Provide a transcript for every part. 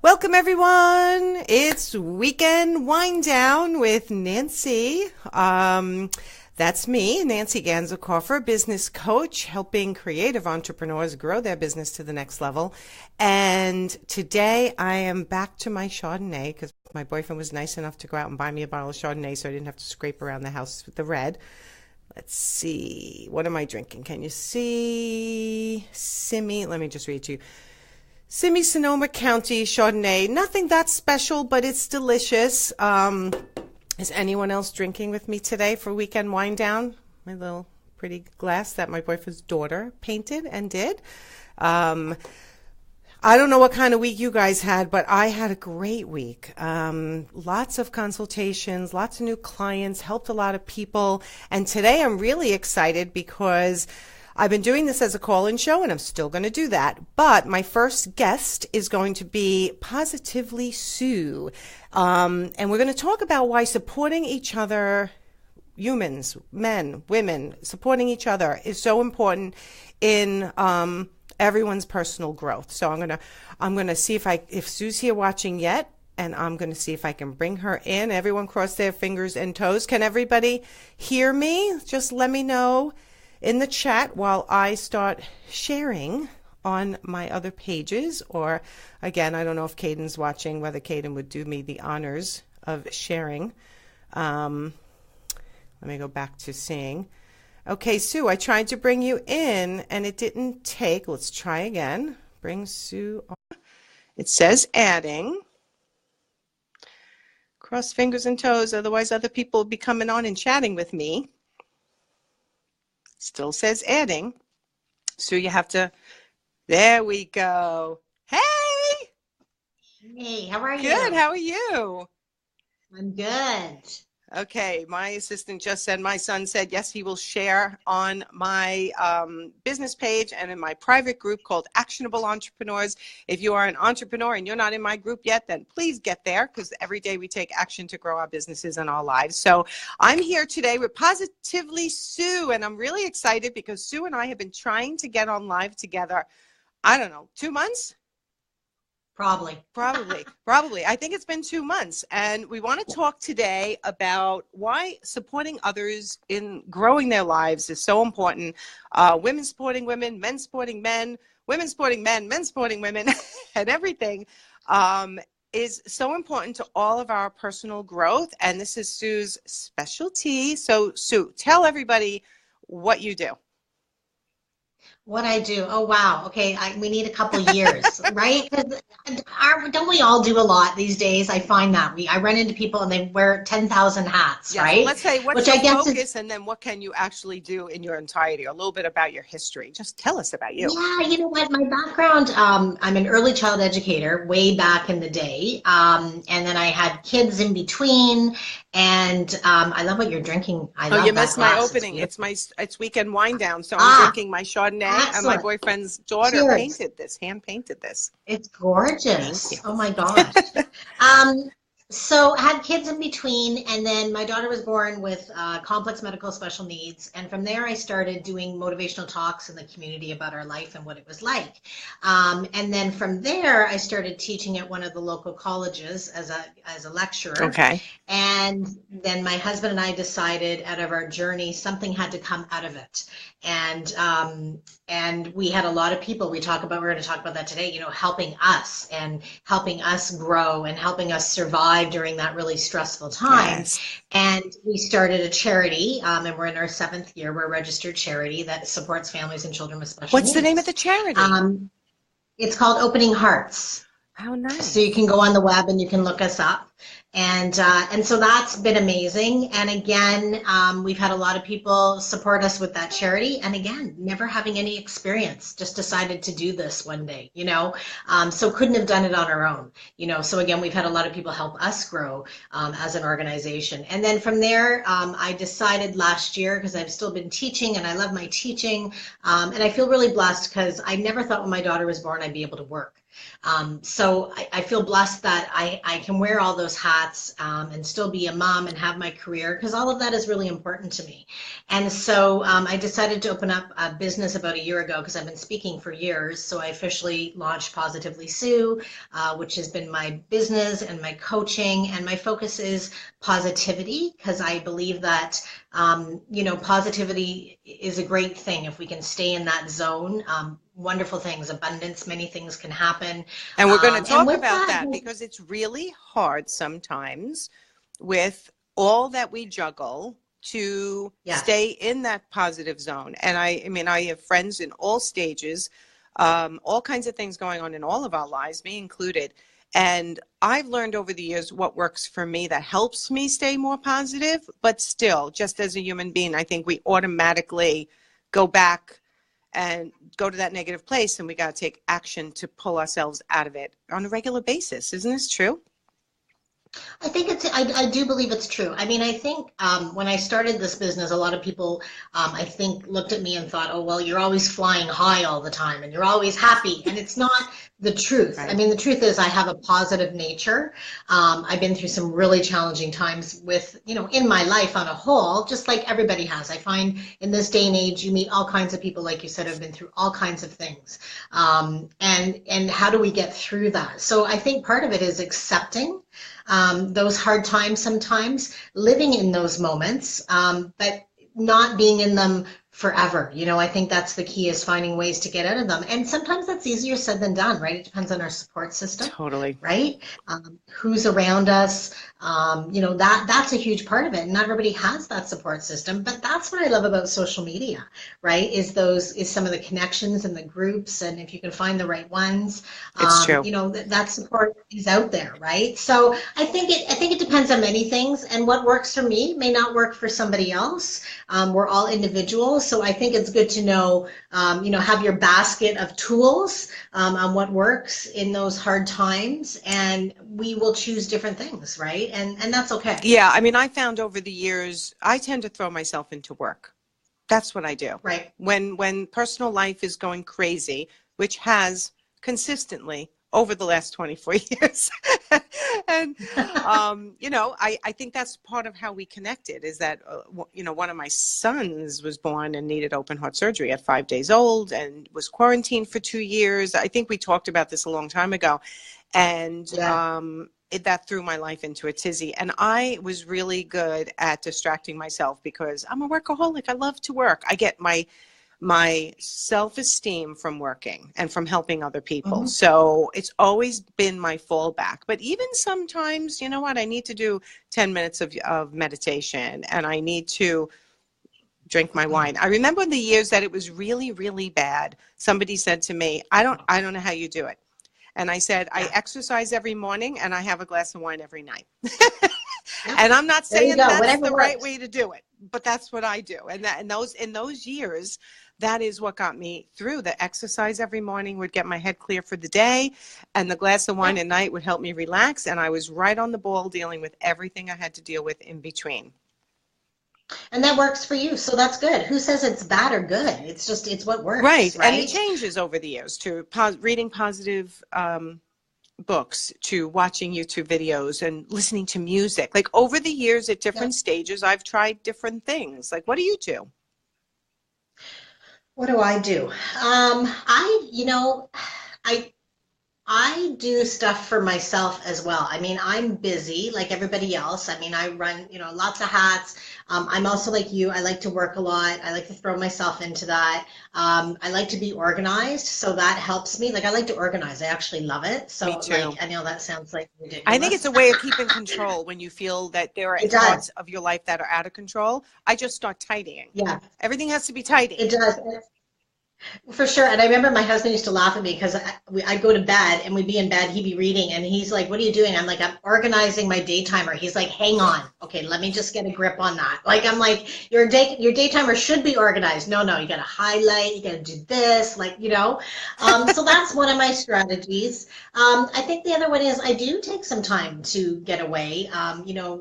Welcome everyone. It's Weekend Wind Down with Nancy. That's me, Nancy Ganzakoffer, business coach, helping creative entrepreneurs grow their business to the next level. And today I am back to my Chardonnay because my boyfriend was nice enough to go out and buy me a bottle of Chardonnay so I didn't have to scrape around the house with the red. Let's see. What am I drinking? Can you see? Simi. Let me just read to you. Simi Sonoma County Chardonnay. Nothing that special, but it's delicious. Is anyone else drinking with me today for Weekend Wind Down? My little pretty glass that my boyfriend's daughter painted and did. I don't know what kind of week you guys had, but I had a great week. Lots of consultations, lots of new clients, helped a lot of people. And today I'm really excited because I've been doing this as a call-in show, and I'm still going to do that. But my first guest is going to be Positively Sue. And we're going to talk about why supporting each other, humans, men, women, supporting each other is so important in everyone's personal growth. So I'm gonna see if Sue's here watching yet, and I'm going to see if I can bring her in. Everyone cross their fingers and toes. Can everybody hear me? Just let me know in the chat while I start sharing on my other pages. Or again, I don't know if Caden's watching, whether Caden would do me the honors of sharing. Let me go back to seeing. Okay, Sue, I tried to bring you in and it didn't take. Let's try again. Bring Sue on. It says adding. Cross fingers and toes, otherwise other people will be coming on and chatting with me. Still says adding. So you have to, there we go. Hey! Hey, how are you? Good, how are you? I'm good. Okay, my assistant just said, my son said, yes, he will share on my business page and in my private group called Actionable Entrepreneurs. If you are an entrepreneur and you're not in my group yet, then please get there because every day we take action to grow our businesses and our lives. So I'm here today with Positively Sue, and I'm really excited because Sue and I have been trying to get on live together, I don't know, 2 months? Probably. I think it's been 2 months. And we want to talk today about why supporting others in growing their lives is so important. Women supporting women, men supporting men, women supporting men, men supporting women, and everything is so important to all of our personal growth. And this is Sue's specialty. So Sue, tell everybody what you do. What I do? Oh, wow. Okay, we need a couple years, right? Don't we all do a lot these days? I find that I run into people and they wear 10,000 hats, yes, right? Well, let's say what's your focus, and then what can you actually do in your entirety? A little bit about your history. Just tell us about you. Yeah, you know what? My background, I'm an early child educator way back in the day, and then I had kids in between. And I love what you're drinking. You missed my opening. It's Weekend Wind Down, so I'm drinking my Chardonnay. Excellent. And my boyfriend's daughter painted this, hand painted this. It's gorgeous. Oh my gosh. So had kids in between, and then my daughter was born with complex medical special needs, and from there I started doing motivational talks in the community about our life and what it was like. And then from there I started teaching at one of the local colleges as a lecturer. Okay. And then my husband and I decided out of our journey something had to come out of it. And we had a lot of people we're going to talk about that today, helping us and helping us grow and helping us survive during that really stressful time. Yes. And we started a charity, and we're in our 7th year. We're a registered charity that supports families and children with special needs. What's the name of the charity? It's called Opening Hearts. How nice. So you can go on the web and you can look us up. And so that's been amazing. And again, we've had a lot of people support us with that charity. And again, never having any experience, just decided to do this one day, so couldn't have done it on our own, so again, we've had a lot of people help us grow as an organization. And then from there, I decided last year, because I've still been teaching and I love my teaching, and I feel really blessed because I never thought when my daughter was born I'd be able to work. So I feel blessed that I can wear all those those hats and still be a mom and have my career, because all of that is really important to me. And so I decided to open up a business about a year ago because I've been speaking for years. So I officially launched Positively Sue, which has been my business and my coaching. And my focus is positivity, because I believe that, positivity is a great thing if we can stay in that zone. Wonderful things, abundance, many things can happen. And we're going to talk about that because it's really hard sometimes with all that we juggle to stay in that positive zone. And I mean, I have friends in all stages, all kinds of things going on in all of our lives, me included. And I've learned over the years what works for me that helps me stay more positive. But still, just as a human being, I think we automatically go back and go to that negative place, and we got to take action to pull ourselves out of it on a regular basis. Isn't this true? I think I do believe it's true. I mean, I think when I started this business, a lot of people, I think, looked at me and thought, oh, well, you're always flying high all the time and you're always happy. And it's not the truth. Right. I mean, the truth is I have a positive nature. I've been through some really challenging times with, in my life on a whole, just like everybody has. I find in this day and age, you meet all kinds of people, like you said, have been through all kinds of things. And how do we get through that? So I think part of it is accepting those hard times sometimes, living in those moments, but not being in them forever. I think that's the key, is finding ways to get out of them. And sometimes that's easier said than done, right? It depends on our support system. Totally. Right? Who's around us. That's a huge part of it. Not everybody has that support system, but that's what I love about social media, right? Is some of the connections and the groups, and if you can find the right ones, it's true. That support is out there, right? So I think it depends on many things, and what works for me may not work for somebody else. We're all individuals, so I think it's good to know, have your basket of tools on what works in those hard times, and we will choose different things, right? And that's okay. Yeah, I mean, I found over the years, I tend to throw myself into work. That's what I do. Right. When personal life is going crazy, which has consistently over the last 24 years. And, I think that's part of how we connected, is that, one of my sons was born and needed open heart surgery at 5 days old and was quarantined for 2 years. I think we talked about this a long time ago. And that threw my life into a tizzy. And I was really good at distracting myself because I'm a workaholic. I love to work. I get my self-esteem from working and from helping other people. Mm-hmm. So it's always been my fallback. But even sometimes, you know what, I need to do 10 minutes of meditation, and I need to drink my wine. I remember the years that it was really, really bad. Somebody said to me, I don't know how you do it. And I said, I exercise every morning and I have a glass of wine every night. And I'm not saying that's the right way to do it, but that's what I do. And in those years, that is what got me through. The exercise every morning would get my head clear for the day, and the glass of wine at night would help me relax. And I was right on the ball dealing with everything I had to deal with in between. And that works for you, so that's good. Who says it's bad or good? It's what works. Right? And it changes over the years, to reading positive books, to watching YouTube videos and listening to music. Like over the years at different stages, I've tried different things. Like, what do you do? What do I do? I do stuff for myself as well. I mean, I'm busy like everybody else. I mean, I run, lots of hats. I'm also like you. I like to work a lot. I like to throw myself into that. I like to be organized, so that helps me. Like, I like to organize. I actually love it. So, me too. I know that sounds like ridiculous. I think it's a way of keeping control when you feel that there are parts of your life that are out of control. I just start tidying. Yeah. Everything has to be tidy. It does. For sure. And I remember my husband used to laugh at me because I'd go to bed and we'd be in bed, he'd be reading, and he's like, what are you doing? I'm like, I'm organizing my day timer. He's like, hang on. Okay, let me just get a grip on that. Like, I'm like, your day timer should be organized. No, you got to highlight, you got to do this, so that's one of my strategies. I think the other one is I do take some time to get away.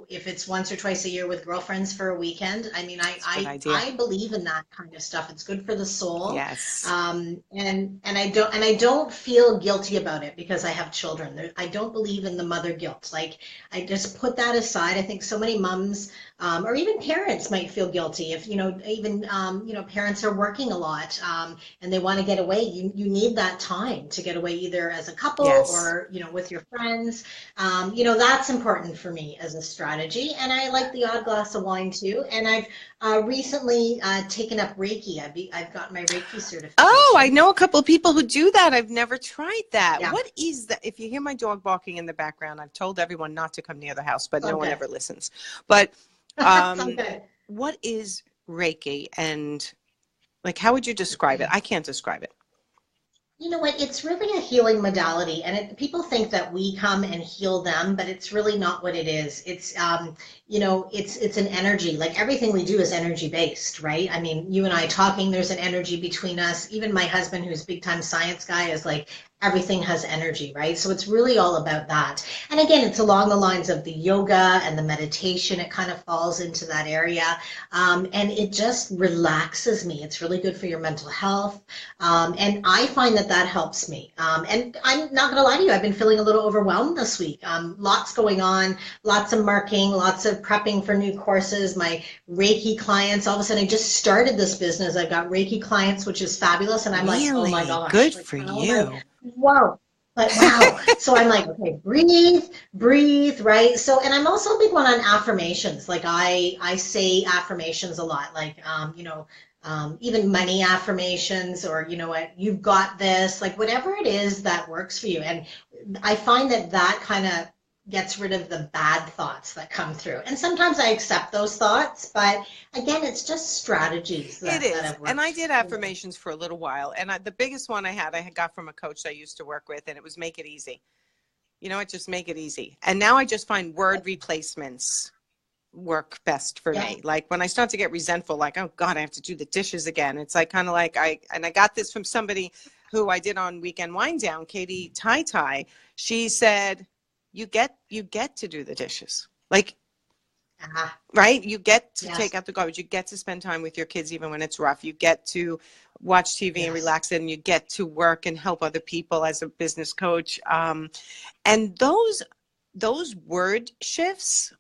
If it's once or twice a year with girlfriends for a weekend. I mean, I believe in that kind of stuff. It's good for the soul. Yes. Yes. And I don't feel guilty about it because I have children. I don't believe in the mother guilt. Like I just put that aside. I think so many mums or even parents might feel guilty if, even, parents are working a lot and they want to get away. You need that time to get away either as a couple Yes. or, with your friends. That's important for me as a strategy. And I like the odd glass of wine too. And I've recently taken up Reiki. I've got my Reiki Oh, I certification. know a couple of people who do that. I've never tried that. Yeah, What is that? If you hear my dog barking in the background, I've told everyone not to come near the house, but it's all no one good. ever listens. But It's all good. what is Reiki, and like, how would you describe it? I can't describe it. You know what? It's really a healing modality, and people think that we come and heal them, but it's really not what it is. It's an energy. Like everything we do is energy based, right? I mean, you and I talking, there's an energy between us. Even my husband, who's a big time science guy, is like everything has energy, right? So it's really all about that. And again, it's along the lines of the yoga and the meditation. It kind of falls into that area, and it just relaxes me. It's really good for your mental health. And I find that helps me. And I'm not going to lie to you, I've been feeling a little overwhelmed this week. Lots going on, lots of marking, lots of prepping for new courses. My Reiki clients, all of a sudden, I just started this business. I've got Reiki clients, which is fabulous. And I'm like, oh my Really good gosh, like, for how am I? you. Whoa. But wow. So I'm like, okay, breathe, right? So, and I'm also a big one on affirmations. Like I say affirmations a lot, like, even money affirmations, or you know what, you've got this, like whatever it is that works for you. And I find that kind of gets rid of the bad thoughts that come through. And sometimes I accept those thoughts, but again, it's just strategies It that is. have And I worked did for me. affirmations for a little while. And the biggest one I had got from a coach I used to work with, and it was make it easy. You know what? Just make it easy. And now I just find word replacements work best for Yeah. me. Like when I start to get resentful, like, oh God, I have to do the dishes again. It's like kind of like I got this from somebody who I did on Weekend Wind Down, Katie Tai Tai. She said, you get to do the dishes. Like, Ah, right? You get to yes, take out the garbage. You get to spend time with your kids even when it's rough. You get to watch TV and yes. relax, and you get to work and help other people as a business coach. And those word shifts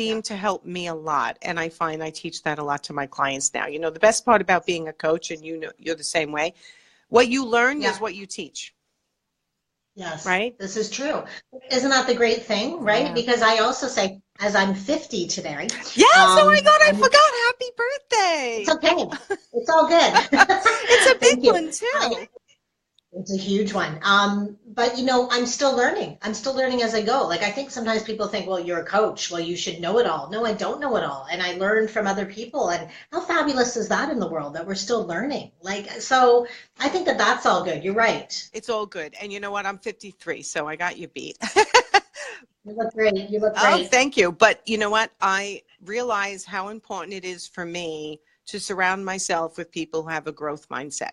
Yeah, seem to help me a lot, and I find I teach that a lot to my clients now. You know, the best part about being a coach, and you know you're the same way, what you learn yeah. is what you teach, Yes, right? this is true. Isn't that the great thing, right? Yeah. Because I also say, as I'm 50 today, Yes, oh my God, I I'm, it's forgot. Happy okay. It's all It's a good. big Thank you. one too. It's a huge one. But I'm still learning. I'm still learning as I go. Like I think sometimes people think, well, you're a coach. Well, you should know it all. No, I don't know it all. And I learn from other people. And how fabulous is that in the world that we're still learning? Like, so I think that's all good. You're right. It's all good. And you know what? I'm 53, so I got you beat. You look great. You look Oh, great. thank you. But you know what? I realize how important it is for me to surround myself with people who have a growth mindset.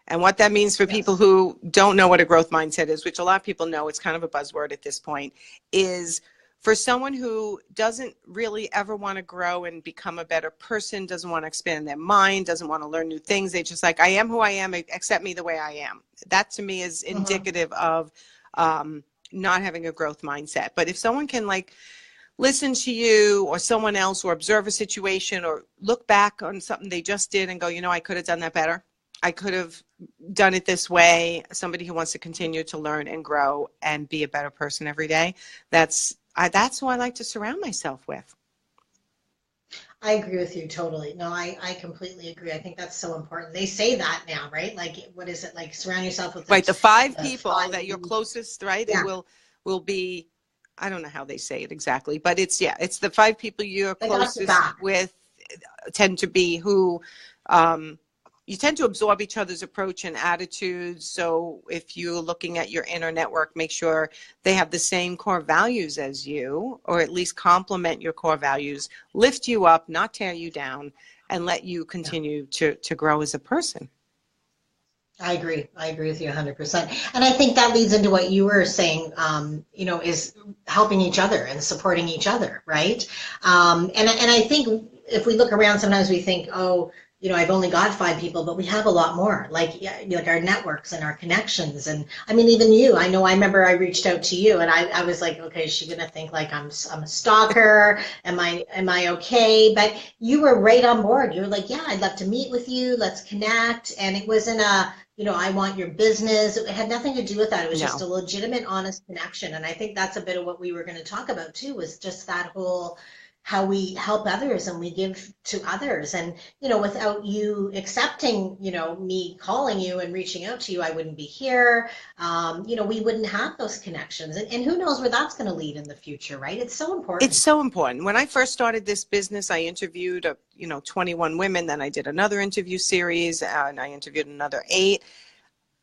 And what that means for people Yes. who don't know what a growth mindset is, which a lot of people know, it's kind of a buzzword at this point, is for someone who doesn't really ever want to grow and become a better person, doesn't want to expand their mind, doesn't want to learn new things. They just like, I am who I am, accept me the way I am. That to me is Hmm. indicative of not having a growth mindset. But if someone can like listen to you or someone else or observe a situation or look back on something they just did and go, you know, I could have done that better. I could have done it this way. Somebody who wants to continue to learn and grow and be a better person every day. That's who I like to surround myself with. I agree with you totally. No, I completely agree. I think that's so important. They say that now, right? Like, what is it? Like, surround yourself with Right. The five the people five. that you're closest, right? It Yeah, will be, I don't know how they say it exactly, but it's, yeah, it's the five people you're they got your closest back. with tend to be who, um, you tend to absorb each other's approach and attitudes. So if you're looking at your inner network, make sure they have the same core values as you, or at least complement your core values, lift you up, not tear you down, and let you Yeah, continue to grow as a person. I agree. I agree with you 100%. And I think that leads into what you were saying, is helping each other and supporting each other, right? And I think if we look around, sometimes we think, oh, I've only got 5 people, but we have a lot more, like, yeah, like our networks and our connections. And I mean, even you, I know, I remember I reached out to you and I was like, okay, is she going to think like I'm a stalker? Am I okay? But you were right on board. You were like, yeah, I'd love to meet with you. Let's connect. And it wasn't I want your business. It had nothing to do with that. It was just No. a legitimate, honest connection. And I think that's a bit of what we were going to talk about too, was just that whole how we help others and we give to others. And, without you accepting, me calling you and reaching out to you, I wouldn't be here. We wouldn't have those connections. And who knows where that's going to lead in the future, right? It's so It's important. so important. When I first started this business, I interviewed, 21 women. Then I did another interview series and I interviewed another 8.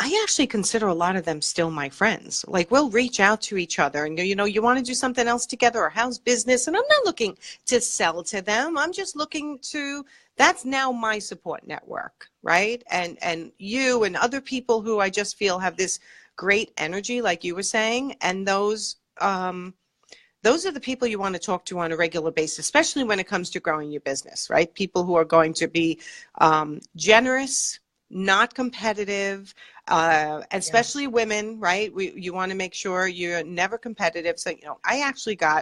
I actually consider a lot of them still my friends. Like we'll reach out to each other and go, you want to do something else together or how's business? And I'm not looking to sell to them. I'm just looking to, that's now my support network, right? And you and other people who I just feel have this great energy, like you were saying, and those are the people you want to talk to on a regular basis, especially when it comes to growing your business, right? People who are going to be generous, not competitive, especially Yes. women, right? You want to make sure you're never competitive. So, I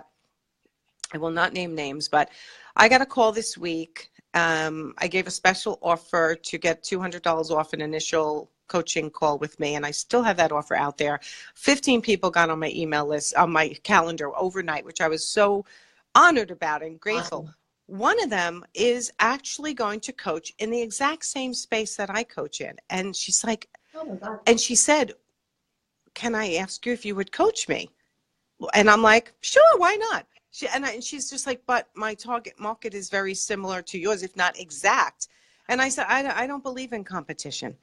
will not name names, but I got a call this week. I gave a special offer to get $200 off an initial coaching call with me, and I still have that offer out there. 15 people got on my email list, on my calendar overnight, which I was so honored about and grateful. Awesome. One of them is actually going to coach in the exact same space that I coach in. And she's like, Oh my God. and she said, can I ask you if you would coach me? And I'm like, sure, why not? And she's just like, but my target market is very similar to yours, if not exact. And I said, I don't believe in competition.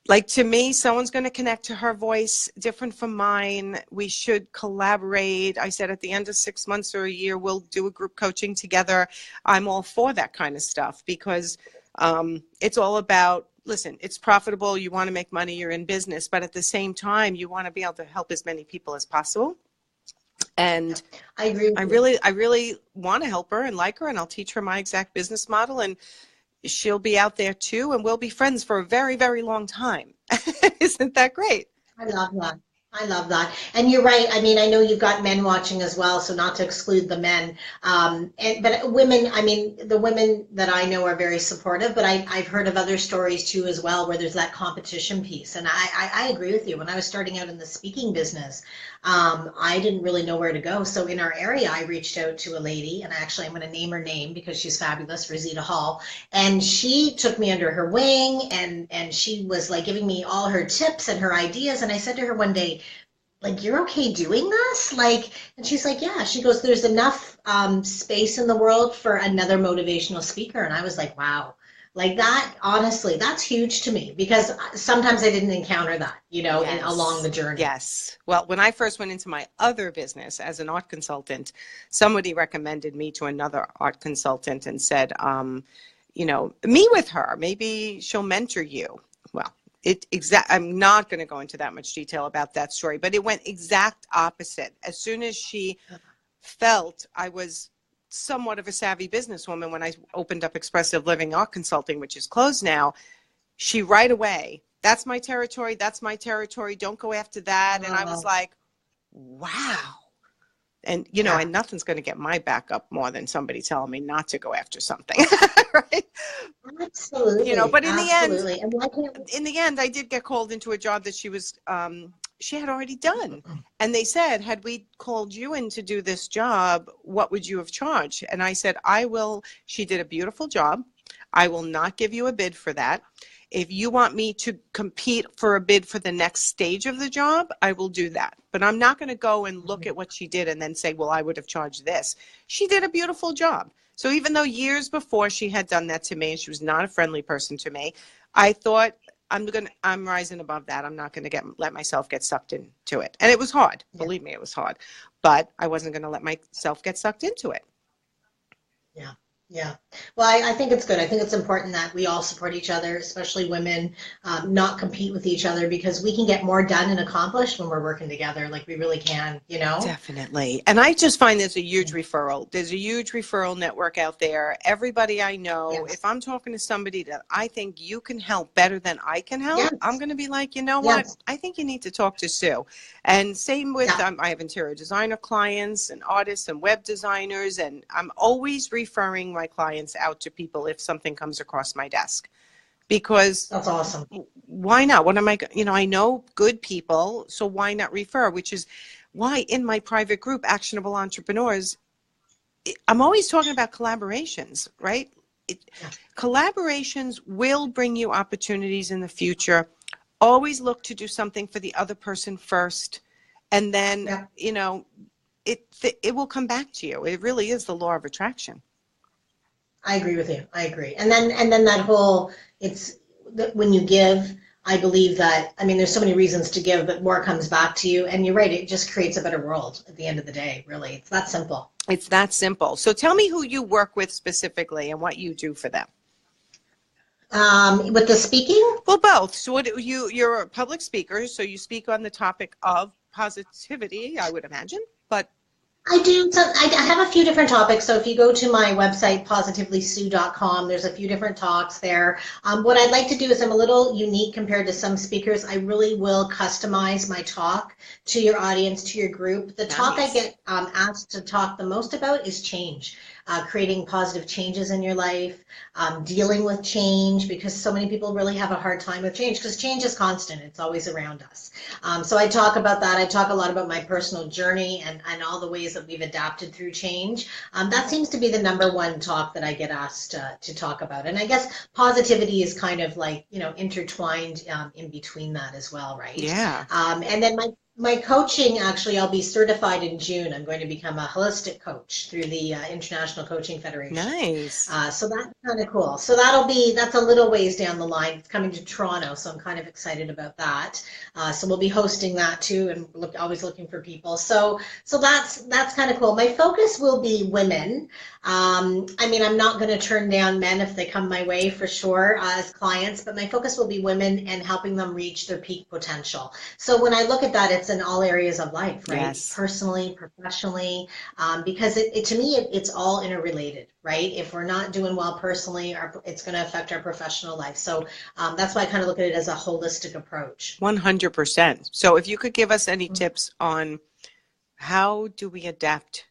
Like to me, someone's going to connect to her voice different from mine. We should collaborate. I said at the end of 6 months or a year, we'll do a group coaching together. I'm all for that kind of stuff because it's all about, listen, it's profitable. You want to make money. You're in business. But at the same time, you want to be able to help as many people as possible. Yeah, And I agree I with you. really, I really want to help her and like her, and I'll teach her my exact business model, and she'll be out there too, and we'll be friends for a very, very long time. Isn't that great? I love that. I love that. And you're right. I mean, I know you've got men watching as well, so not to exclude the men. But women, I mean, the women that I know are very supportive, but I've heard of other stories too as well where there's that competition piece. And I agree with you. When I was starting out in the speaking business, I didn't really know where to go. So in our area, I reached out to a lady, and actually I'm going to name her name because she's fabulous, Rosita Hall. And she took me under her wing and she was like giving me all her tips and her ideas. And I said to her one day, like, you're okay doing this? Like, and she's like, yeah. She goes, there's enough space in the world for another motivational speaker. And I was like, wow. Like that, honestly, that's huge to me because sometimes I didn't encounter that, along the Yes. journey. Yes. Well, when I first went into my other business as an art consultant, somebody recommended me to another art consultant and said, meet with her. Maybe she'll mentor you. Well, I'm not going to go into that much detail about that story, but it went exact opposite. As soon as she felt I was somewhat of a savvy businesswoman when I opened up Expressive Living Art Consulting, which is closed now, she right away, that's my territory. That's my territory. Don't go after that. And I was Oh, like, wow. And, yeah, and nothing's going to get my back up more than somebody telling me not to go after something. Right. absolutely. But Absolutely. And why can't in the end, I did get called into a job that she had already done. And they said, had we called you in to do this job, what would you have charged? And I said, she did a beautiful job. I will not give you a bid for that. If you want me to compete for a bid for the next stage of the job, I will do that. But I'm not going to go and look at what she did and then say, well, I would have charged this. She did a beautiful job. So even though years before she had done that to me and she was not a friendly person to me, I thought I'm rising above that. I'm not going to let myself get sucked into it. And it was hard. yeah, Believe me, it was hard. But I wasn't going to let myself get sucked into it. yeah. Yeah. Well, I think it's good. I think it's important that we all support each other, especially women, not compete with each other because we can get more done and accomplished when we're working together. Like we really can, you know? Definitely. And I just find there's a huge referral. There's a huge referral network out there. Everybody I know, if Yes. I'm talking to somebody that I think you can help better than I can help, I'm Yes. going to be like, you know what? Yes. I think you need to talk to Sue. And same with, Yeah. I have interior designer clients and artists and web designers, and I'm always referring my clients out to people if something comes across my desk. Because That's awesome. why not? What am I, I know good people, so why not refer? Which is why in my private group, Actionable Entrepreneurs, I'm always talking about collaborations, right? It, Yeah. Collaborations will bring you opportunities in the future. Always look to do something for the other person first, and then, Yeah. it will come back to you. It really is the law of attraction. I agree with you. I agree. And then that whole it's when you give, I believe that I mean there's so many reasons to give, but more comes back to you. And you're right, it just creates a better world at the end of the day, really. It's that simple. It's that simple. So tell me who you work with specifically and what you do for them. With the speaking, Well, both. So you're a public speaker, so you speak on the topic of positivity, I would imagine. But I do. So I have a few different topics. So if you go to my website, positivelysue.com, there's a few different talks there. What I'd like to do is I'm a little unique compared to some speakers. I really will customize my talk to your audience, to your group. The talk I nice. get asked to talk the most about is change. Creating positive changes in your life, dealing with change, because so many people really have a hard time with change because change is constant. It's always around us. So I talk about that. I talk a lot about my personal journey and all the ways that we've adapted through change. That seems to be the number one talk that I get asked to talk about. And I guess positivity is kind of like, intertwined in between that as well, right? Yeah. And then my coaching, actually, I'll be certified in June. I'm going to become a holistic coach through the International Coaching Federation. Nice. So that's kind of cool. So that's a little ways down the line. It's coming to Toronto, so I'm kind of excited about that. So we'll be hosting that too, and always looking for people. So that's kind of cool. My focus will be women. I mean, I'm not going to turn down men if they come my way for sure as clients, but my focus will be women and helping them reach their peak potential. So when I look at that, it's in all areas of life, right? Yes. Personally, professionally, because to me, it's all interrelated, right? If we're not doing well personally, it's going to affect our professional life. So that's why I kind of look at it as a holistic approach. 100%. So if you could give us any tips on how do we adapt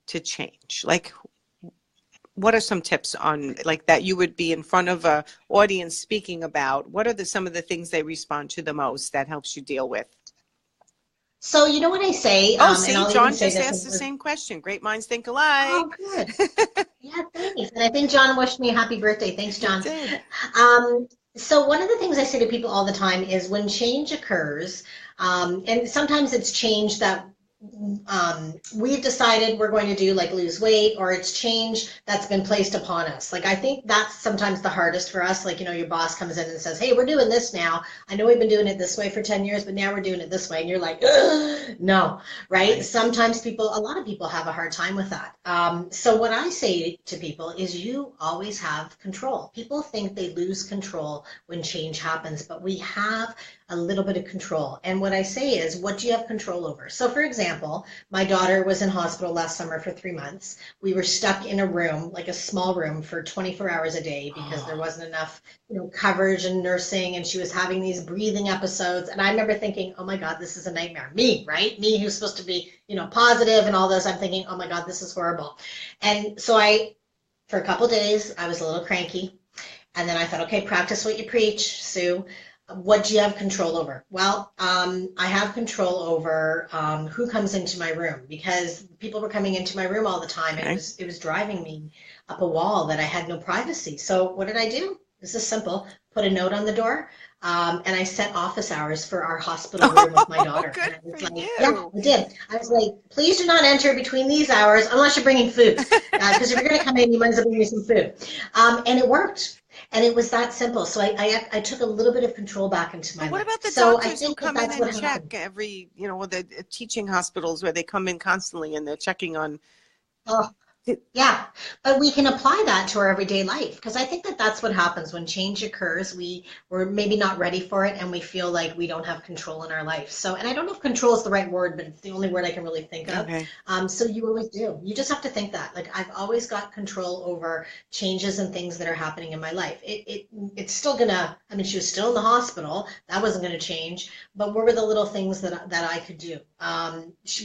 to change? Like, what are some tips on like that you would be in front of a audience speaking about? What are some of the things they respond to the most that helps you deal with? So you know what I say, Oh, and see, I'll even John say just this. asked the same question. Great minds think Oh, alike. good. Yeah, thanks. And I think John wished me a happy birthday. Thanks, He John. did. So one of the things I say to people all the time is when change occurs, and sometimes it's change that we've decided we're going to do, like lose weight, or it's change that's been placed upon us. Like I think that's sometimes the hardest for us. Like, your boss comes in and says, "Hey, we're doing this now. I know we've been doing it this way for 10 years, but now we're doing it this way." And you're like, "Ugh, no, right?" Right. Sometimes a lot of people have a hard time with that. So what I say to people is you always have control. People think they lose control when change happens, but we have a little bit of control. And what I say is, what do you have control over? So for example, my daughter was in hospital last summer for 3 months. We were stuck in a room, like a small room, for 24 hours a day because there wasn't enough, coverage and nursing, and she was having these breathing episodes. And I remember thinking, oh my God, this is a nightmare. Me, right? Me who's supposed to be, positive and all this. I'm thinking, oh my God, this is horrible. And so for a couple of days, I was a little cranky. And then I thought, okay, practice what you preach, Sue. What do you have control over? Well, I have control over who comes into my room, because people were coming into my room all the time, and Okay. it was driving me up a wall that I had no privacy. So what did I do? This is simple. Put a note on the door, and I set office hours for our hospital room with my Oh, daughter. good And I for was like, yeah, you. I did. I was like, please do not enter between these hours unless you're bringing food, because if you're going to come in, you might as well bring me some food. And it worked. And it was that simple. So I took a little bit of control back into But my what life. about the So I doctors who think that come in that's and what check happened. every, the teaching hospitals where they come in constantly and they're checking on, Oh, Yeah, but we can apply that to our everyday life because I think that that's what happens when change occurs. We're maybe not ready for it and we feel like we don't have control in our life. So, and I don't know if control is the right word, but it's the only word I can really think of. Okay. So you always do. You just have to think that. Like I've always got control over changes and things that are happening in my life. It's still gonna. I mean, she was still in the hospital. That wasn't gonna change. But what were the little things that I could do?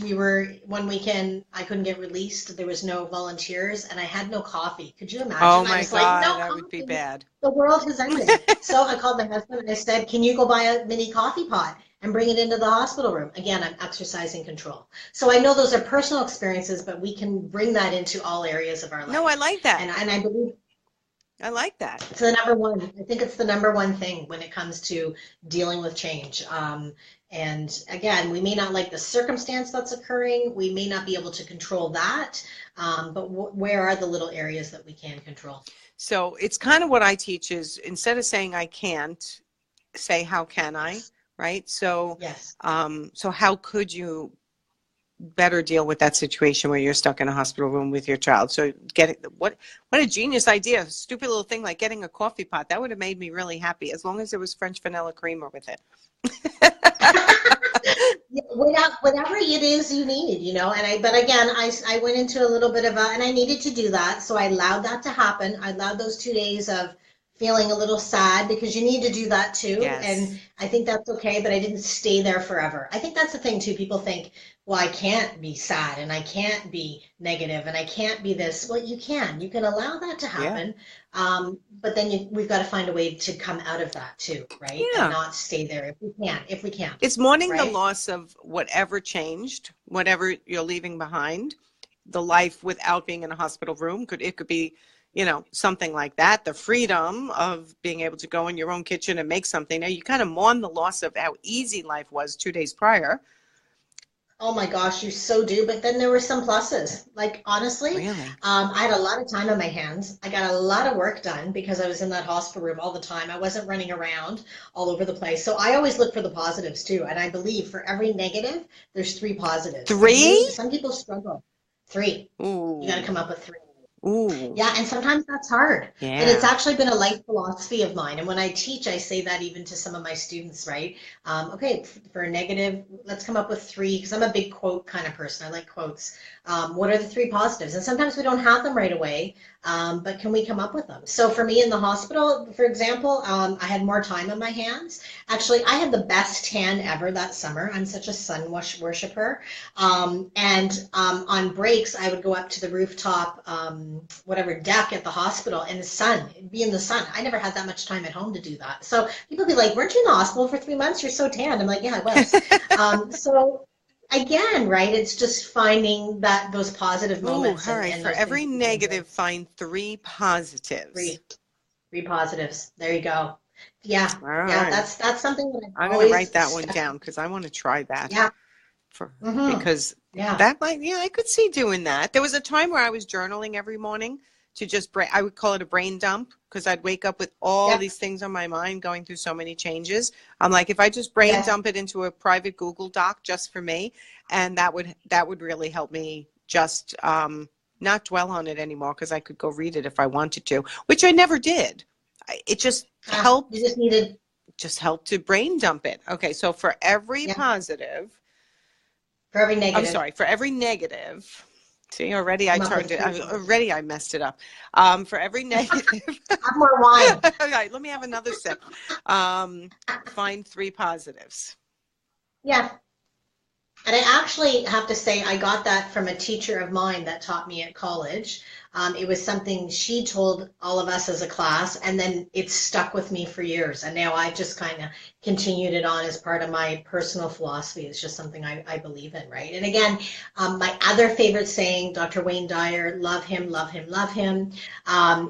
We were one weekend. I couldn't get released. There was no volunteers, and I had no coffee. Could you Oh imagine? I my was like, God, no that would be coffee. bad. The world has ended. So I called my husband and I said, can you go buy a mini coffee pot and bring it into the hospital room? Again, I'm exercising control. So I know those are personal experiences, but we can bring that into all areas of our No, I life. like that. And I believe I like that. it's the number one. I think it's the number one thing when it comes to dealing with change. And again, we may not like the circumstance that's occurring. We may not be able to control that. But where are the little areas that we can control? So it's kind of what I teach is instead of saying I can't, say how can I, right? So, Yes. so how could you better deal with that situation where you're stuck in a hospital room with your child? So what a genius idea. Stupid little thing like getting a coffee pot. That would have made me really happy as long as there was French vanilla creamer with it. Yeah, whatever it is you need, you know, but again, I went into a little bit of and I needed to do that. So I allowed that to happen. I allowed those 2 days of feeling a little sad because you need to do that too. And Yes. I think that's okay, but I didn't stay there forever. I think that's the thing too. People think, well, I can't be sad and I can't be negative and I can't be this. Well, you can allow that to Yeah. happen. But then we've got to find a way to come out of that too, right? And Yeah. not stay there if we can, It's mourning the right? loss of whatever changed, whatever you're leaving behind, the life without being in a hospital room. It could be, something like that. The freedom of being able to go in your own kitchen and make something. Now you kind of mourn the loss of how easy life was 2 days prior. Oh my gosh, you so do. But then there were some pluses. Like honestly, Really? I had a lot of time on my hands. I got a lot of work done because I was in that hospital room all the time. I wasn't running around all over the place. So I always look for the positives too. And I believe for every negative, there's three positives. And Three? some people struggle. Three. You got to Ooh. come up with three. Ooh. Yeah, and sometimes that's hard. And it's Yeah. actually been a life philosophy of mine. And when I teach, I say that even to some of my students, right? Okay, for a negative, let's come up with three, because I'm a big quote kind of person. I like quotes. What are the three positives? And sometimes we don't have them right away, but can we come up with them? So for me in the hospital, for example, I had more time on my hands. Actually, I had the best tan ever that summer. I'm such a sun worshiper. On breaks, I would go up to the rooftop, whatever deck at the hospital in the sun, be in the sun. I never had that much time at home to do that. So people be like, weren't you in the hospital for 3 months? You're so tanned. I'm like, yeah, I was. So again, right, it's just finding those positive Ooh, moments all and, right. and For those things every that we can do. negative, find three positives. Three, three positives. There you go. Yeah, All yeah, right. that's something that I've I'm going to write always that one stuck. down because I want to try that. Yeah. For Mm-hmm. because Yeah. that might, yeah, I could see doing that. There was a time where I was journaling every morning to just I would call it a brain dump because I'd wake up with all Yep. these things on my mind going through so many changes. I'm like, if I just brain Yes. dump it into a private Google Doc just for me, and that would really help me just not dwell on it anymore because I could go read it if I wanted to, which I never did. It You just needed. just helped to brain dump it. Okay, so for every Yeah. positive, For every I'm negative, sorry, for every negative, see, already come up with three already positives. I messed it up. For every negative, Have more wine. all right, let me have another sip. Find three positives. Yeah. And I actually have to say, I got that from a teacher of mine that taught me at college. It was something she told all of us as a class, and then it stuck with me for years. And now I've just kind of continued it on as part of my personal philosophy. It's just something I believe in, right? And again, my other favorite saying, Dr. Wayne Dyer, love him, love him, love him,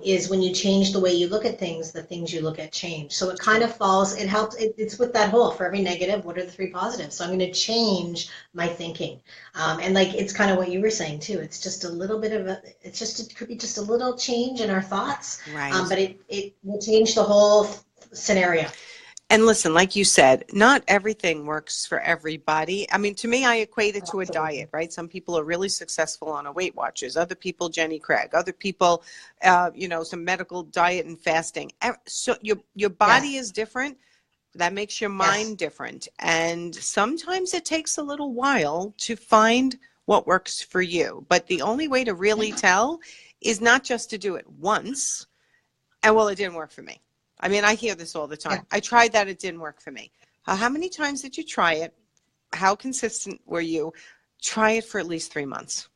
is when you change the way you look at things, the things you look at change. So it kind of falls, it helps, it's with that whole, for every negative, what are the three positives? So I'm going to change my thinking. And like, it's kind of what you were saying too. It's just a little bit of it could be just a little change in our thoughts, Right. but it will change the whole scenario. And listen, like you said, not everything works for everybody. I mean, to me, I equate it to a Absolutely. diet, right? Some people are really successful on a Weight Watchers. Other people, Jenny Craig. Other people, some medical diet and fasting. So your body Yes. is different. That makes your Yes. mind different. And sometimes it takes a little while to find what works for you. But the only way to really tell is not just to do it once. And well, it didn't work for me. I mean, I hear this all the Yeah. time. I tried that. It didn't work for me. How many times did you try it? How consistent were you? Try it for at least 3 months,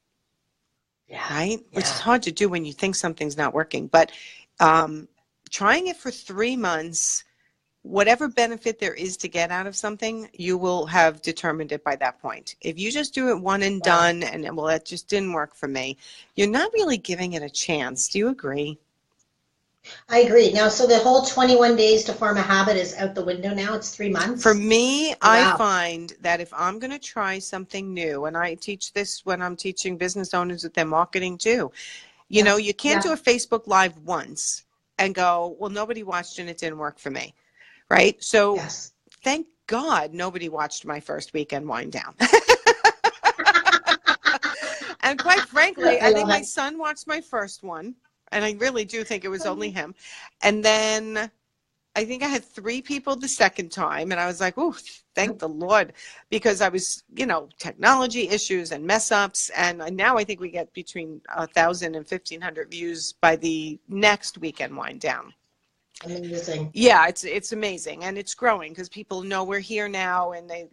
Yeah. right? Which is Yeah. hard to do when you think something's not working. But um, trying it for 3 months, whatever benefit there is to get out of something, you will have determined it by that point. If you just do it one and Wow. done, and well, that just didn't work for me, you're not really giving it a chance. Do you agree? I agree. Now, so the whole 21 days to form a habit is out the window now. It's three For months. me, Oh, I wow. find that if I'm going to try something new, and I teach this when I'm teaching business owners with their marketing too, Yeah. you can't do Yeah. a Facebook Live once and go, well, nobody watched and it didn't work for me, right? So Yes. thank God nobody watched my first weekend wind down. And quite frankly, I I think love my it. son watched my first one, and I really do think it was only him. And then I think I had 3 people the second time, and I was like, "Oh, thank the Lord," because I was, technology issues and mess ups, and now I think we get between 1,000 and 1,500 views by the next weekend wind down. Amazing. Yeah, it's amazing, and it's growing because people know we're here now, and they,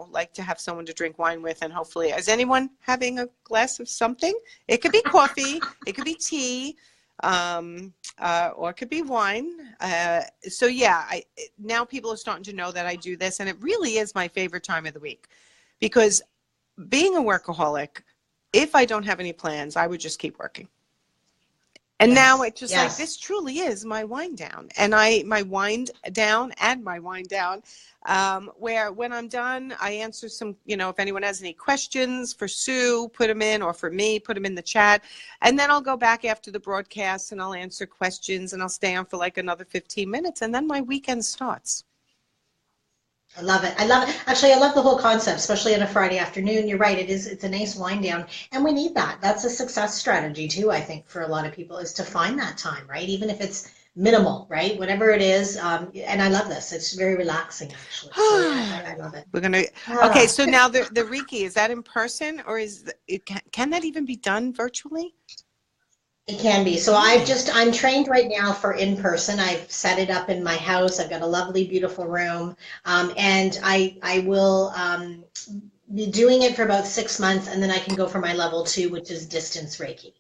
like to have someone to drink wine with, and hopefully, is anyone having a glass of something? It could be coffee, it could be tea, or it could be wine. So yeah, now people are starting to know that I do this, and it really is my favorite time of the week, because being a workaholic, if I don't have any plans, I would just keep working. And now Yes. it's just like, Yes. this truly is my wind down, and my wind down and my wind down, where when I'm done, I answer some, if anyone has any questions for Sue, put them in, or for me, put them in the chat. And then I'll go back after the broadcast and I'll answer questions, and I'll stay on for like another 15 minutes. And then my weekend starts. I love it. I love it. Actually, I love the whole concept, especially on a Friday afternoon. You're right. It's a nice wind down. And we need that. That's a success strategy too, I think, for a lot of people is to find that time, right? Even if it's minimal, right? Whatever it is. And I love this. It's very relaxing, actually. So I love it. We're gonna. Okay, Ah. so now the Reiki, is that in person, or can that even be done virtually? It can be. So Really? I'm trained right now for in person. I've set it up in my house. I've got a lovely, beautiful room. And I will be doing it for about 6 months, and then I can go for my level two, which is distance Reiki.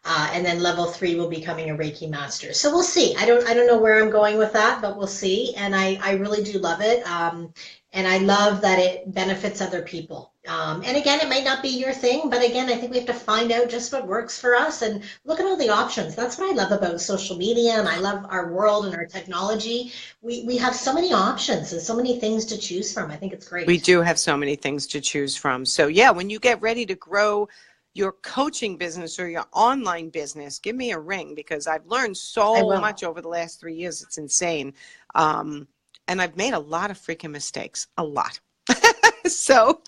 And then level three will be becoming a Reiki master. So we'll see. I don't know where I'm going with that, but we'll see. And I really do love it. And I love that it benefits other people. And again, it might not be your thing, but again, I think we have to find out just what works for us and look at all the options. That's what I love about social media, and I love our world and our technology. We have so many options and so many things to choose from. I think it's We great. do have so many things to choose from. So yeah, when you get ready to grow your coaching business or your online business, give me a ring, because I've learned I so will. much over the last 3 years. It's insane. Um, and I've made a lot of freaking mistakes, a lot. So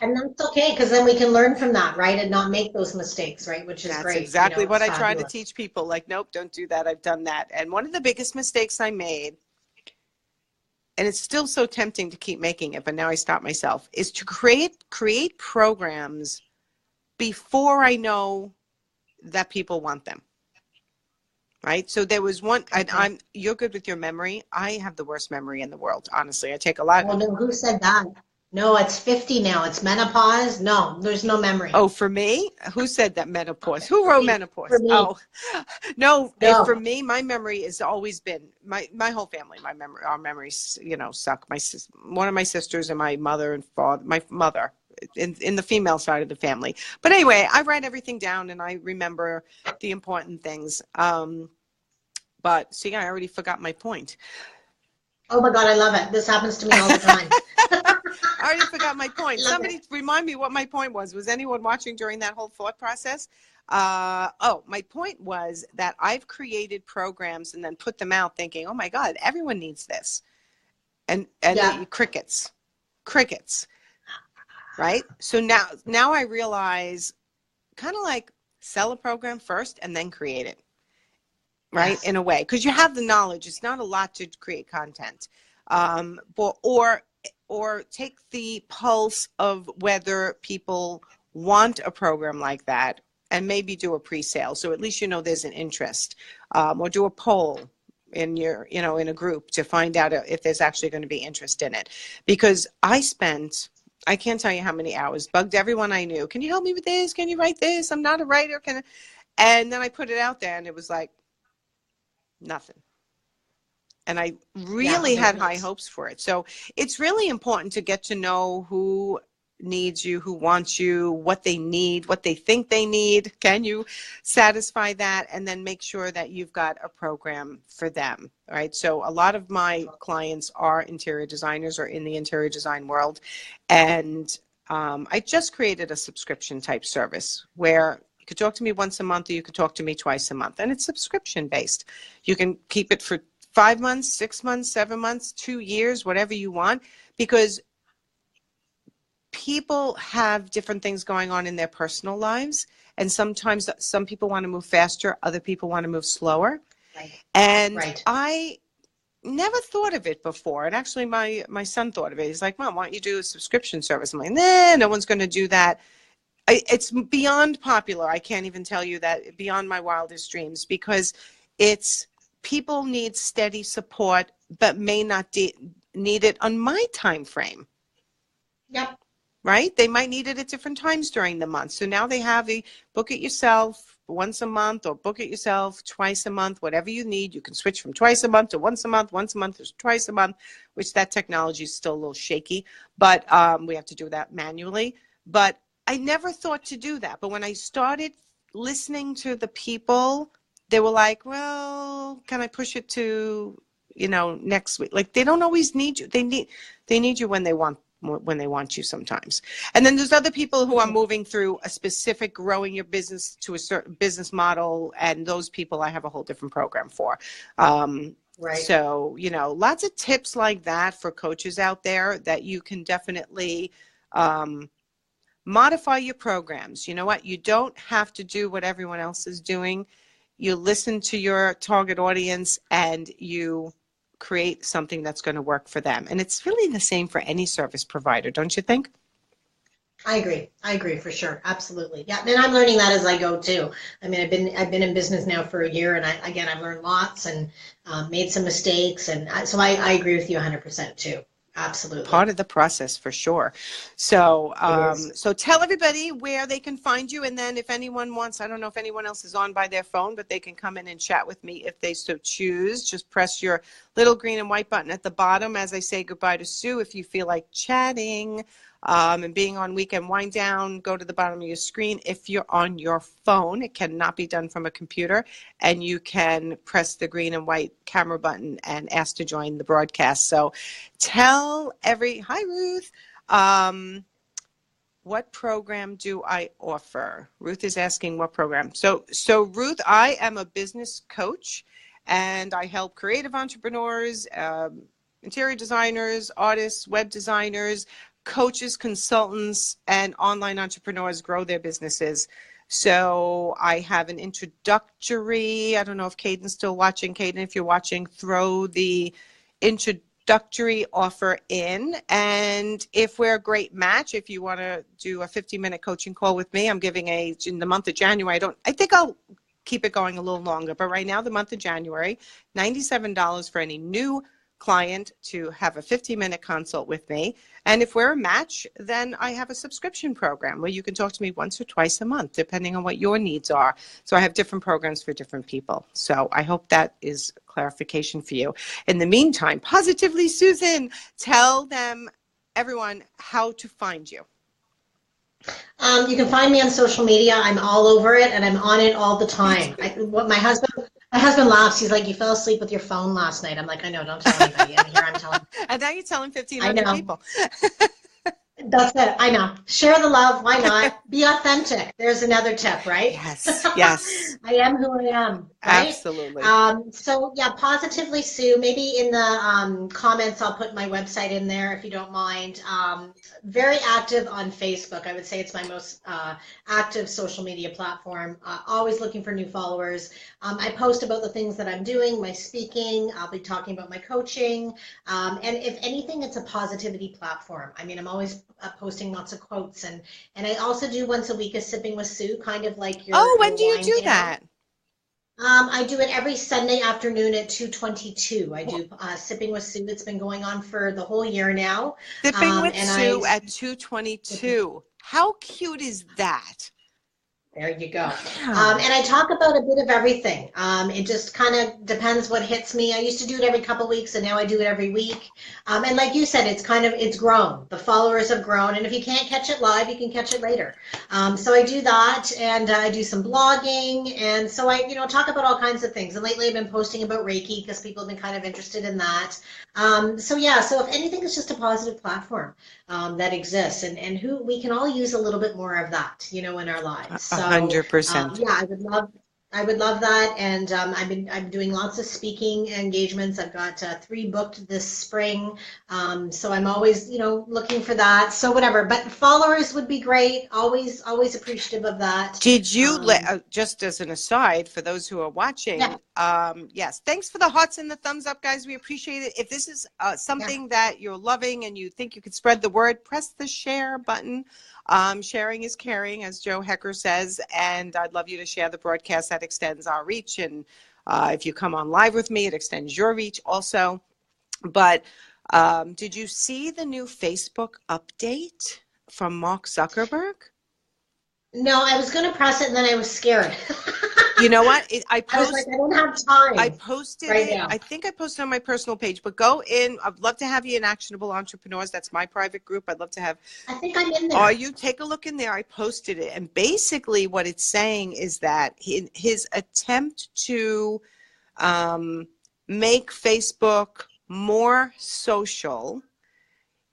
And that's okay, because then we can learn from that, right? And not make those mistakes, right? Which is that's great. You exactly know, what it's I try to fabulous. teach people. Like, nope, don't do that. I've done that. And one of the biggest mistakes I made, and it's still so tempting to keep making it, but now I stop myself, is to create programs before I know that people want them. Right. So there was one, Okay. you're good with your memory. I have the worst memory in the world. Honestly, I take a lot. Oh no, who said that? No, it's 50 now. It's menopause. No, there's no memory. Oh, for me, who said that menopause? Okay, Who for wrote me. For menopause? me. Oh, no. For No. me, my memory has always been my whole family. Our memories, suck. One of my sisters and my mother and father, my mother in the female side of the family. But anyway, I write everything down and I remember the important things. But see, I already forgot my point. Oh my God, I love it. This happens to me all the time. I already forgot my I point. love it. Somebody remind me what my point was. Was anyone watching during that whole thought process? My point was that I've created programs and then put them out thinking, oh my God, everyone needs this. and Yeah. crickets, right? So now I realize, kind of like, sell a program first and then create it, right? Yes. In a way, because you have the knowledge. It's not a lot to create content, but or take the pulse of whether people want a program like that, and maybe do a pre-sale, so at least you know there's an interest, or do a poll in your, in a group, to find out if there's actually going to be interest in it. Because I can't tell you how many hours, bugged everyone I knew. Can you help me with this? Can you write this? I'm not a writer. And then I put it out there, and it was like nothing. And I Yeah. really had high hopes for it. So it's really important to get to know who needs you, who wants you, what they need, what they think they need. Can you satisfy that? And then make sure that you've got a program for them, right? So a lot of my clients are interior designers or in the interior design world. And I just created a subscription type service where you could talk to me once a month, or you could talk to me twice a month. And it's subscription based. You can keep it for 5 months, 6 months, 7 months, 2 years, whatever you want, because people have different things going on in their personal lives. And sometimes some people want to move faster, other people want to move slower. Right. And Right. I never thought of it before. And actually my son thought of it. He's like, Mom, why don't you do a subscription service? I'm like, nah, no one's going to do that. It's beyond popular. I can't even tell you that, beyond my wildest dreams, because it's, people need steady support, but may not need it on my time frame. Yep. Right? They might need it at different times during the month. So now they have the book it yourself once a month, or book it yourself twice a month, whatever you need. You can switch from twice a month to once a month to twice a month, which that technology is still a little shaky, but we have to do that manually. But I never thought to do that. But when I started listening to the people, they were like, well, can I push it to, next week? Like, they don't always need you. They need you when they want you sometimes. And then there's other people who are moving through a specific growing your business to a certain business model. And those people I have a whole different program for. Right. So, lots of tips like that for coaches out there that you can definitely, modify your programs. You know what? You don't have to do what everyone else is doing. You listen to your target audience and you create something that's going to work for them. And it's really the same for any service provider, don't you think? I agree for sure. Absolutely. Yeah. And I'm learning that as I go too. I mean, I've been in business now for a year, and I've learned lots and made some mistakes. And so I agree with you 100% too. Absolutely. Part of the process for sure. So, so tell everybody where they can find you. And then if anyone wants, I don't know if anyone else is on by their phone, but they can come in and chat with me if they so choose. Just press your little green and white button at the bottom as I say goodbye to Sue. If you feel like chatting and being on Weekend Wind Down, go to the bottom of your screen. If you're on your phone, it cannot be done from a computer, and you can press the green and white camera button and ask to join the broadcast. So tell hi Ruth, what program do I offer? Ruth is asking what program. So Ruth, I am a business coach, and I help creative entrepreneurs, interior designers, artists, web designers, coaches, consultants, and online entrepreneurs grow their businesses. So I have an introductory, I don't know if Caden's still watching. Caden, if you're watching, throw the introductory offer in. And if we're a great match, if you want to do a 50-minute coaching call with me, I'm giving in the month of January, I think I'll keep it going a little longer, but right now, the month of January, $97 for any new client to have a 50-minute consult with me. And if we're a match, then I have a subscription program where you can talk to me once or twice a month, depending on what your needs are. So I have different programs for different people. So I hope that is clarification for you. In the meantime, Positively Susan, tell everyone how to find you. You can find me on social media. I'm all over it, and I'm on it all the time. My husband laughs. He's like, "You fell asleep with your phone last night." I'm like, "I know. Don't tell anybody." And here I'm telling. And now you're telling 1,500 people. That's it. I know. Share the love. Why not? Be authentic. There's another tip, right? Yes, yes, I am who I am, right? absolutely. So yeah, positively Sue. Maybe in the comments, I'll put my website in there if you don't mind. Very active on Facebook. I would say it's my most active social media platform. Always looking for new followers. I post about the things that I'm doing, my speaking. I'll be talking about my coaching. And if anything, it's a positivity platform. I mean, I'm always posting lots of quotes, and I also do once a week a sipping with Sue, kind of like Oh, your when do you wind do down. that? I do it every Sunday afternoon at 2:22. I Well, do sipping with Sue. It's been going on for the whole year now, sipping with and I. Sue at 2:22. How cute is that? There you go. Yeah. And I talk about a bit of everything. It just kind of depends what hits me. I used to do it every couple of weeks, and now I do it every week. And like you said, it's grown. The followers have grown, and if you can't catch it live, you can catch it later. So I do that, and I do some blogging, and so I, talk about all kinds of things. And lately, I've been posting about Reiki because people have been kind of interested in that. So yeah, so if anything, it's just a positive platform that exists, and who we can all use a little bit more of that, in our lives. A So 100%. yeah, I would love that, and I'm doing lots of speaking engagements. I've got 3 booked this spring, so I'm always looking for that. So whatever, but followers would be great. Always appreciative of that. Did you let, just as an aside, for those who are Yeah, watching, yes, thanks for the hearts and the thumbs up, guys. We appreciate it. If this is yeah. something that you're loving and you think you could spread the word, press the share button. Sharing is caring, as Joe Hecker says, and I'd love you to share the broadcast. That extends our reach. And if you come on live with me, it extends your reach also. But did you see the new Facebook update from Mark Zuckerberg? No, I was going to press it, and then I was scared. You know what? I was like, I don't have I time posted right it. now. I think I posted on my personal page, but go in. I'd love to have you in Actionable Entrepreneurs. That's my private group. I'd love to have, I think I'm in or there. you take a look in there. I posted it. And basically what it's saying is that his attempt to make Facebook more social,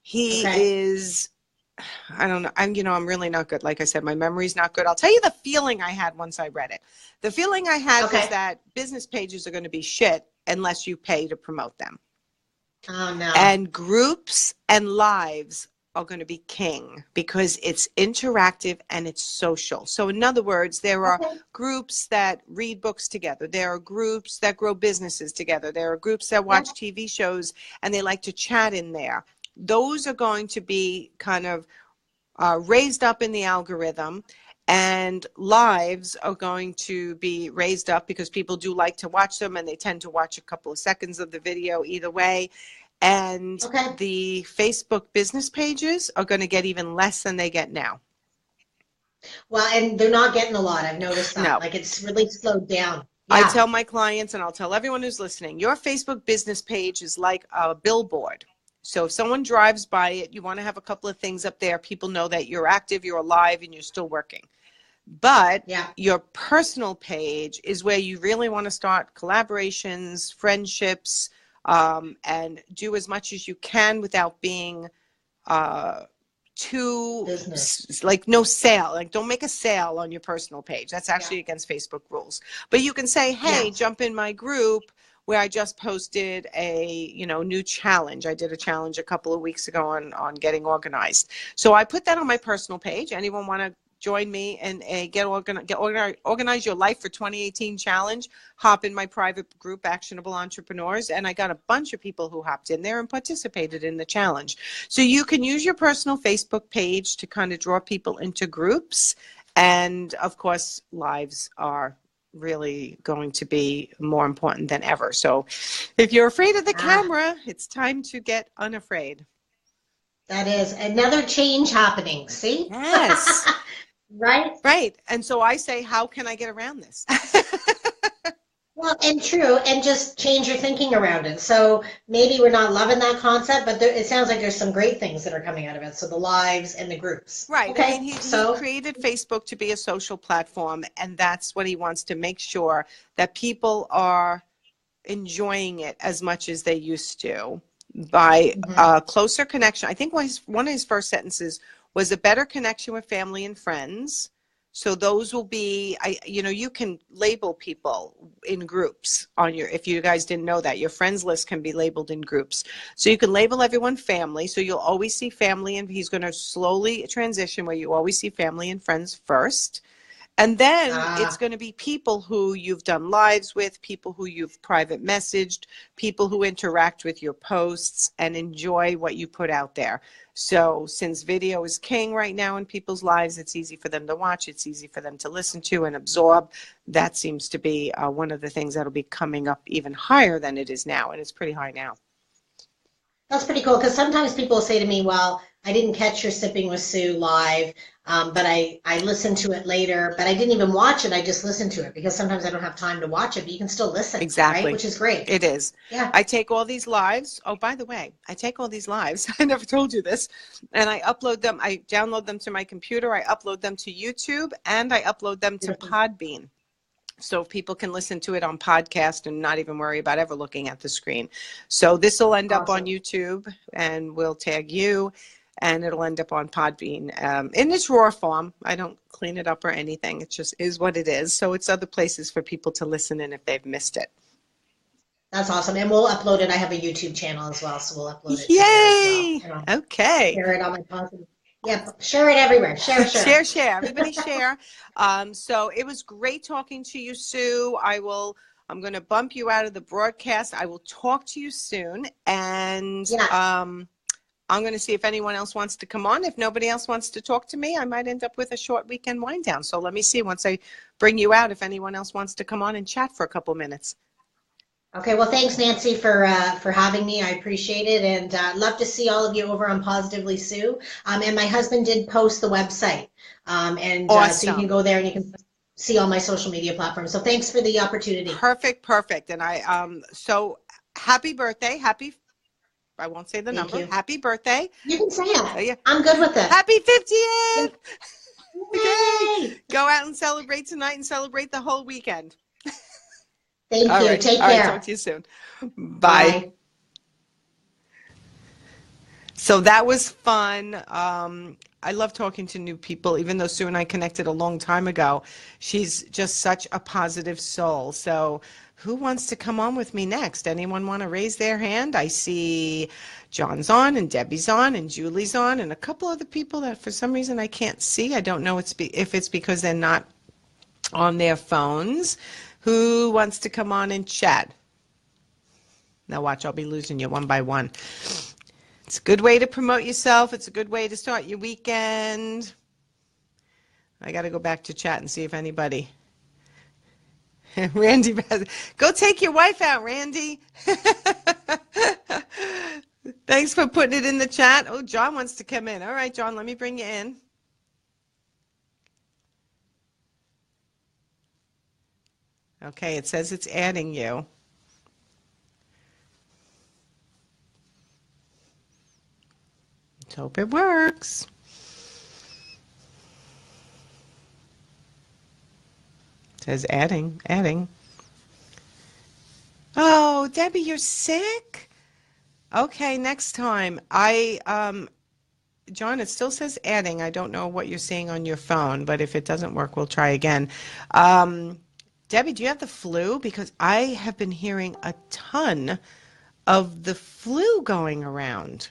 he Okay. is, I don't know. I'm really not good. Like I said, my memory's not good. I'll tell you the feeling I had once I read it. The feeling I had was Okay. that business pages are going to be shit unless you pay to promote them. Oh no. And groups and lives are going to be king because it's interactive and it's social. So in other words, there are Okay. groups that read books together. There are groups that grow businesses together. There are groups that Yeah. watch TV shows and they like to chat in there. Those are going to be kind of raised up in the algorithm, and lives are going to be raised up because people do like to watch them and they tend to watch a couple of seconds of the video either way. And Okay. the Facebook business pages are going to get even less than they get now. Well, and they're not getting a lot. I've noticed that. No. Like it's really slowed down. I Yeah. tell my clients, and I'll tell everyone who's listening, your Facebook business page is like a billboard. So if someone drives by it, you want to have a couple of things up there. People know that you're active, you're alive, and you're still working. But Yeah. your personal page is where you really want to start collaborations, friendships, and do as much as you can without being too, Business. like, no sale. Like, don't make a sale on your personal page. That's Yeah. actually against Facebook rules. But you can say, hey, Yeah. jump in my group where I just posted a new challenge. I did a challenge a couple of weeks ago on getting organized. So I put that on my personal page. Anyone want to join me and organize your life for 2018 challenge? Hop in my private group, Actionable Entrepreneurs, and I got a bunch of people who hopped in there and participated in the challenge. So you can use your personal Facebook page to kind of draw people into groups, and of course, lives are really going to be more important than ever. So if you're afraid of the Ah, camera, it's time to get unafraid. that is another change happening. See? Yes. Right? Right. And so I say, how can I get around this? Well, and true, and just change your thinking around it. So maybe we're not loving that concept, but it sounds like there's some great things that are coming out of it. So the lives and the groups. Right. I mean, Okay, he so created Facebook to be a social platform, and that's what he wants to make sure that people are enjoying it as much as they used to. by Mhm. a closer connection. I think one of his first sentences was a better connection with family and friends. So those will be, you can label people in groups on if you guys didn't know that, your friends list can be labeled in groups. So you can label everyone family. So you'll always see family, and he's going to slowly transition where you always see family and friends first. And then it's Ah, going to be people who you've done lives with, people who you've private messaged, people who interact with your posts and enjoy what you put out there. So since video is king right now in people's lives, it's easy for them to watch, it's easy for them to listen to and absorb. That seems to be one of the things that'll be coming up even higher than it is now, and it's pretty high now. that's pretty cool because sometimes people say to me, well, I didn't catch your Sipping with Sue live, but I listened to it later, but I didn't even watch it. I just listened to it because sometimes I don't have time to watch it, but you can still listen, right? Exactly. Which is great. It is. Yeah. I take all these lives. Oh, by the way, I take all these lives. I never told you this. And I upload them. I download them to my computer. I upload them to YouTube, and I upload them to Beautiful. Podbean. So people can listen to it on podcast and not even worry about ever looking at the screen. So this will end up on Awesome. YouTube, and we'll tag you, and it'll end up on Podbean in its raw form. I don't clean it up or anything. It just is what it is. So it's other places for people to listen in if they've missed it. That's awesome. And we'll upload it. I have a YouTube channel as well, so we'll upload it to there as well. Yay! And I'll Okay. share it on my positive. Yep, share it everywhere. Share, Share, share. share. Everybody share. So it was great talking to you, Sue. I'm going to bump you out of the broadcast. I will talk to you soon. And Yes. I'm going to see if anyone else wants to come on. If nobody else wants to talk to me, I might end up with a short weekend wind down. So let me see once I bring you out if anyone else wants to come on and chat for a couple minutes. Okay, well, thanks, Nancy, for having me. I appreciate it, and love to see all of you over on Positively Sue. And my husband did post the website, and so you can Awesome. go there and you can see all my social media platforms. So thanks for the opportunity. Perfect, perfect. And so happy birthday. I won't say the Thank number. you. Happy birthday. You can say So it. yeah. I'm good with it. Happy Yeah. 50th. Yay. Yay! Go out and celebrate tonight and celebrate the whole weekend. Thank All you. right. Take All right. Talk care. to you soon. Bye. Bye. So that was fun. I love talking to new people, even though Sue and I connected a long time ago. She's just such a positive soul. So who wants to come on with me next? Anyone want to raise their hand? I see John's on and Debbie's on and Julie's on and a couple other people that for some reason I can't see. I don't know if it's because they're not on their phones. Who wants to come on and chat? Now watch, I'll be losing you one by one. It's a good way to promote yourself. It's a good way to start your weekend. I got to go back to chat and see if anybody. Randy, go take your wife out, Randy. Thanks for putting it in the chat. Oh, John wants to come in. All right, John, let me bring you in. Okay, it says it's adding you. Let's hope it works. It says adding, adding. Oh, Debbie, you're sick? Okay, next time. John, it still says adding. I don't know what you're seeing on your phone, but if it doesn't work, we'll try again. Debbie, do you have the flu? Because I have been hearing a ton of the flu going around.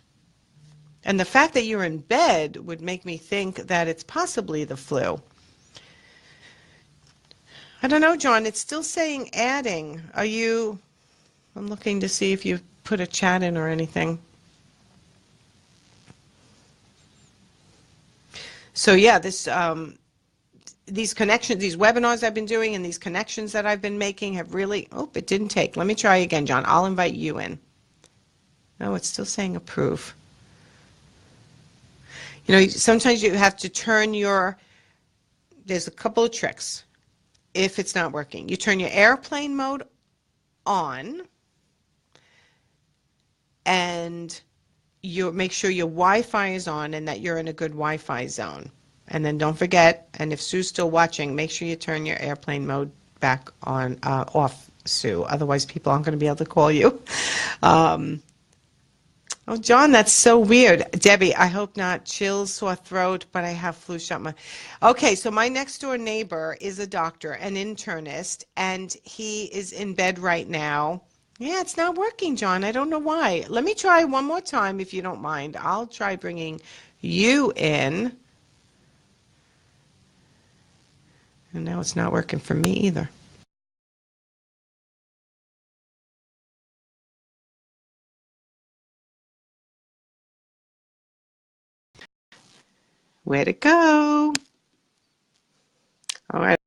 And the fact that you're in bed would make me think that it's possibly the flu. I don't know, John. It's still saying adding. I'm looking to see if you put a chat in or anything. So yeah, these connections, these webinars I've been doing and these connections that I've been making have really, it didn't take. Let me try again, John. I'll invite you in. No, it's still saying approve. Sometimes you have to there's a couple of tricks if it's not working. You turn your airplane mode on and you make sure your Wi-Fi is on and that you're in a good Wi-Fi zone. And then don't forget, and if Sue's still watching, make sure you turn your airplane mode back off, Sue. Otherwise, people aren't going to be able to call you. Oh, John, that's so weird. Debbie, I hope not. Chills, sore throat, but I have flu shot. Okay, so my next door neighbor is a doctor, an internist, and he is in bed right now. Yeah, it's not working, John. I don't know why. Let me try one more time if you don't mind. I'll try bringing you in. And now it's not working for me either. Where'd it go? All right.